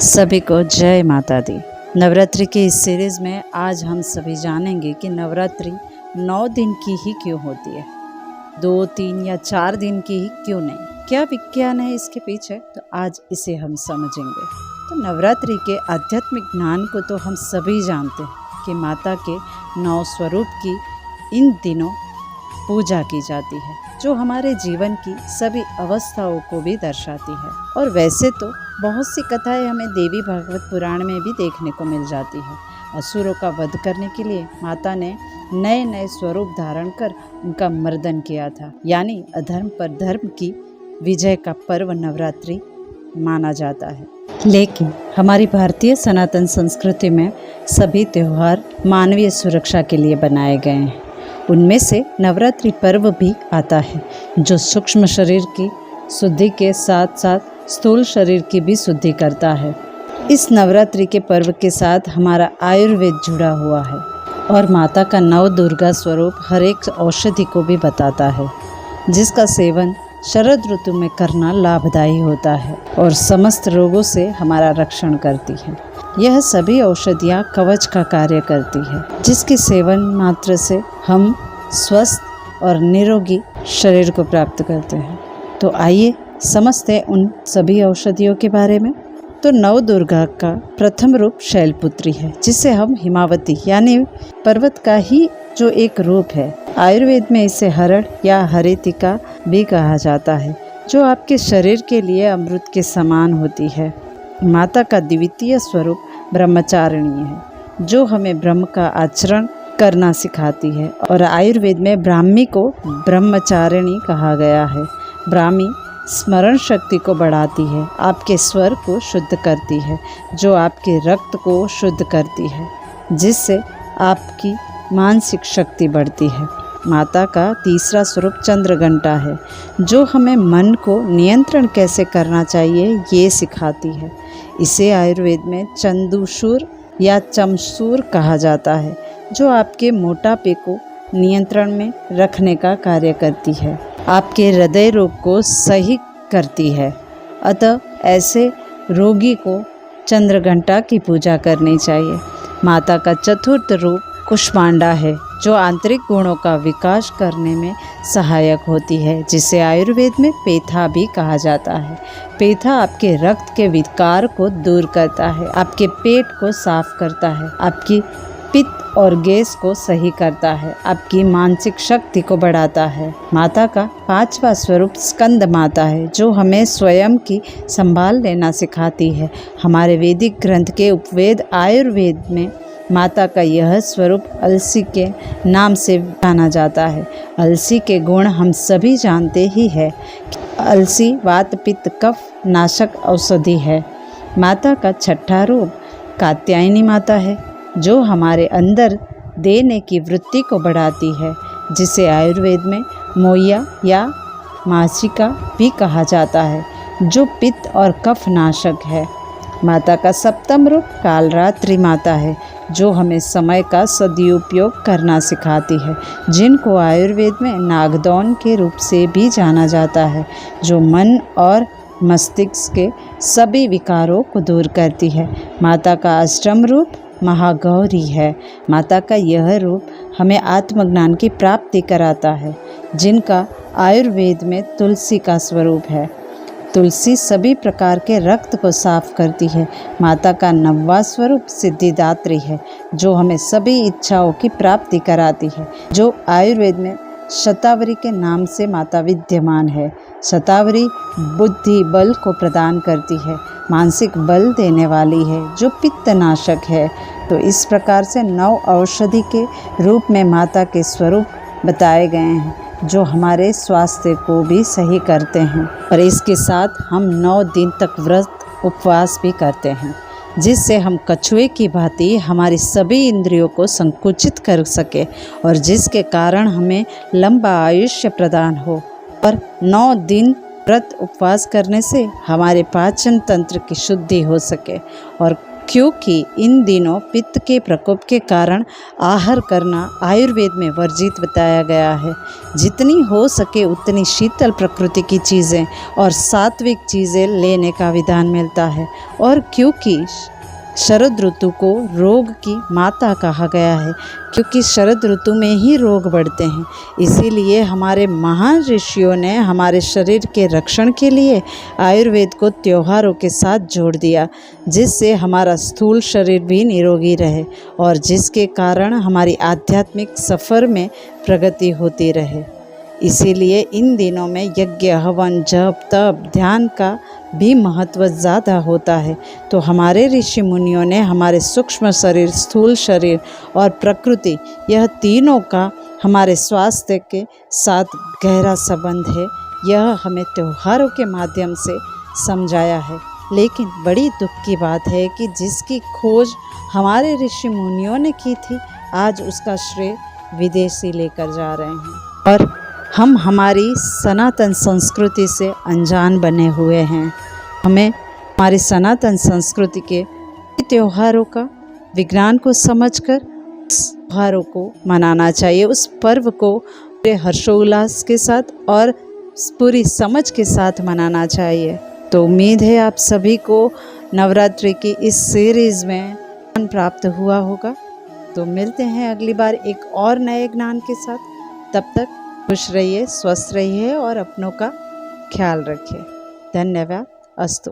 सभी को जय माता दी। नवरात्रि के इस सीरीज़ में आज हम सभी जानेंगे कि नवरात्रि 9 दिन की ही क्यों होती है, 2, 3 या 4 दिन की ही क्यों नहीं। क्या विज्ञान है इसके पीछे, तो आज इसे हम समझेंगे। तो नवरात्रि के आध्यात्मिक ज्ञान को तो हम सभी जानते हैं कि माता के 9 स्वरूप की इन दिनों पूजा की जाती है, जो हमारे जीवन की सभी अवस्थाओं को भी दर्शाती है। और वैसे तो बहुत सी कथाएं हमें देवी भागवत पुराण में भी देखने को मिल जाती है। असुरों का वध करने के लिए माता ने नए नए स्वरूप धारण कर उनका मर्दन किया था, यानी अधर्म पर धर्म की विजय का पर्व नवरात्रि माना जाता है। लेकिन हमारी भारतीय सनातन संस्कृति में सभी त्यौहार मानवीय सुरक्षा के लिए बनाए गए हैं। उनमें से नवरात्रि पर्व भी आता है, जो सूक्ष्म शरीर की शुद्धि के साथ साथ स्थूल शरीर की भी शुद्धि करता है। इस नवरात्रि के पर्व के साथ हमारा आयुर्वेद जुड़ा हुआ है और माता का नव दुर्गा स्वरूप हर एक औषधि को भी बताता है, जिसका सेवन शरद ऋतु में करना लाभदायी होता है और समस्त रोगों से हमारा रक्षण करती है। यह सभी औषधियाँ कवच का कार्य करती है, जिसके सेवन मात्र से हम स्वस्थ और निरोगी शरीर को प्राप्त करते हैं। तो आइए समझते हैं उन सभी औषधियों के बारे में। तो नव दुर्गा का प्रथम रूप शैलपुत्री है, जिसे हम हिमावती यानी पर्वत का ही जो एक रूप है। आयुर्वेद में इसे हरण या हरितिका भी कहा जाता है, जो आपके शरीर के लिए अमृत के समान होती है। माता का द्वितीय स्वरूप ब्रह्मचारिणी है, जो हमें ब्रह्म का आचरण करना सिखाती है और आयुर्वेद में ब्राह्मी को ब्रह्मचारिणी कहा गया है। ब्राह्मी स्मरण शक्ति को बढ़ाती है, आपके स्वर को शुद्ध करती है, जो आपके रक्त को शुद्ध करती है, जिससे आपकी मानसिक शक्ति बढ़ती है। माता का तीसरा स्वरूप चंद्रघंटा है, जो हमें मन को नियंत्रण कैसे करना चाहिए ये सिखाती है। इसे आयुर्वेद में चंदूशूर या चमसूर कहा जाता है, जो आपके मोटापे को नियंत्रण में रखने का कार्य करती है, आपके हृदय रोग को सही करती है। अतः ऐसे रोगी को चंद्रघंटा की पूजा करनी चाहिए। माता का चतुर्थ रूप कुष्मांडा है, जो आंतरिक गुणों का विकास करने में सहायक होती है, जिसे आयुर्वेद में पेथा भी कहा जाता है। पेथा आपके रक्त के विकार को दूर करता है, आपके पेट को साफ करता है, आपकी पित्त और गैस को सही करता है, आपकी मानसिक शक्ति को बढ़ाता है। माता का पांचवा स्वरूप स्कंद माता है, जो हमें स्वयं की संभाल लेना सिखाती है। हमारे वैदिक ग्रंथ के उपवेद आयुर्वेद में माता का यह स्वरूप अलसी के नाम से जाना जाता है। अलसी के गुण हम सभी जानते ही हैं। अलसी वात पित्त कफ नाशक औषधि है। माता का छठा रूप कात्यायनी माता है, जो हमारे अंदर देने की वृत्ति को बढ़ाती है, जिसे आयुर्वेद में मोया या मासिका भी कहा जाता है, जो पित्त और कफ नाशक है। माता का सप्तम रूप कालरात्रि माता है, जो हमें समय का सदुपयोग करना सिखाती है, जिनको आयुर्वेद में नागदौन के रूप से भी जाना जाता है, जो मन और मस्तिष्क के सभी विकारों को दूर करती है। माता का अष्टम रूप महागौरी है। माता का यह रूप हमें आत्मज्ञान की प्राप्ति कराता है, जिनका आयुर्वेद में तुलसी का स्वरूप है। तुलसी सभी प्रकार के रक्त को साफ करती है। माता का नववा स्वरूप सिद्धिदात्री है, जो हमें सभी इच्छाओं की प्राप्ति कराती है, जो आयुर्वेद में शतावरी के नाम से माता विद्यमान है। शतावरी बुद्धि बल को प्रदान करती है, मानसिक बल देने वाली है, जो पित्तनाशक है। तो इस प्रकार से 9 औषधि के रूप में माता के स्वरूप बताए गए हैं, जो हमारे स्वास्थ्य को भी सही करते हैं। और इसके साथ हम 9 दिन तक व्रत उपवास भी करते हैं, जिससे हम कछुए की भांति हमारी सभी इंद्रियों को संकुचित कर सके और जिसके कारण हमें लंबा आयुष्य प्रदान हो। और 9 दिन व्रत उपवास करने से हमारे पाचन तंत्र की शुद्धि हो सके और क्योंकि इन दिनों पित्त के प्रकोप के कारण आहार करना आयुर्वेद में वर्जित बताया गया है। जितनी हो सके उतनी शीतल प्रकृति की चीज़ें और सात्विक चीज़ें लेने का विधान मिलता है। और क्योंकि शरद ऋतु को रोग की माता कहा गया है, क्योंकि शरद ऋतु में ही रोग बढ़ते हैं, इसीलिए हमारे महान ऋषियों ने हमारे शरीर के रक्षण के लिए आयुर्वेद को त्योहारों के साथ जोड़ दिया, जिससे हमारा स्थूल शरीर भी निरोगी रहे और जिसके कारण हमारी आध्यात्मिक सफ़र में प्रगति होती रहे। इसीलिए इन दिनों में यज्ञ, हवन, जप, तप, ध्यान का भी महत्व ज़्यादा होता है। तो हमारे ऋषि मुनियों ने हमारे सूक्ष्म शरीर, स्थूल शरीर और प्रकृति, यह तीनों का हमारे स्वास्थ्य के साथ गहरा संबंध है, यह हमें त्योहारों के माध्यम से समझाया है। लेकिन बड़ी दुख की बात है कि जिसकी खोज हमारे ऋषि मुनियों ने की थी, आज उसका श्रेय विदेशी लेकर जा रहे हैं और हम हमारी सनातन संस्कृति से अनजान बने हुए हैं। हमें हमारी सनातन संस्कृति के त्योहारों का विज्ञान को समझकर उस त्योहारों को मनाना चाहिए, उस पर्व को पूरे हर्षोल्लास के साथ और पूरी समझ के साथ मनाना चाहिए। तो उम्मीद है आप सभी को नवरात्रि की इस सीरीज़ में ज्ञान प्राप्त हुआ होगा। तो मिलते हैं अगली बार एक और नए ज्ञान के साथ। तब तक खुश रहिए, स्वस्थ रहिए और अपनों का ख्याल रखिए। धन्यवाद। अस्तु।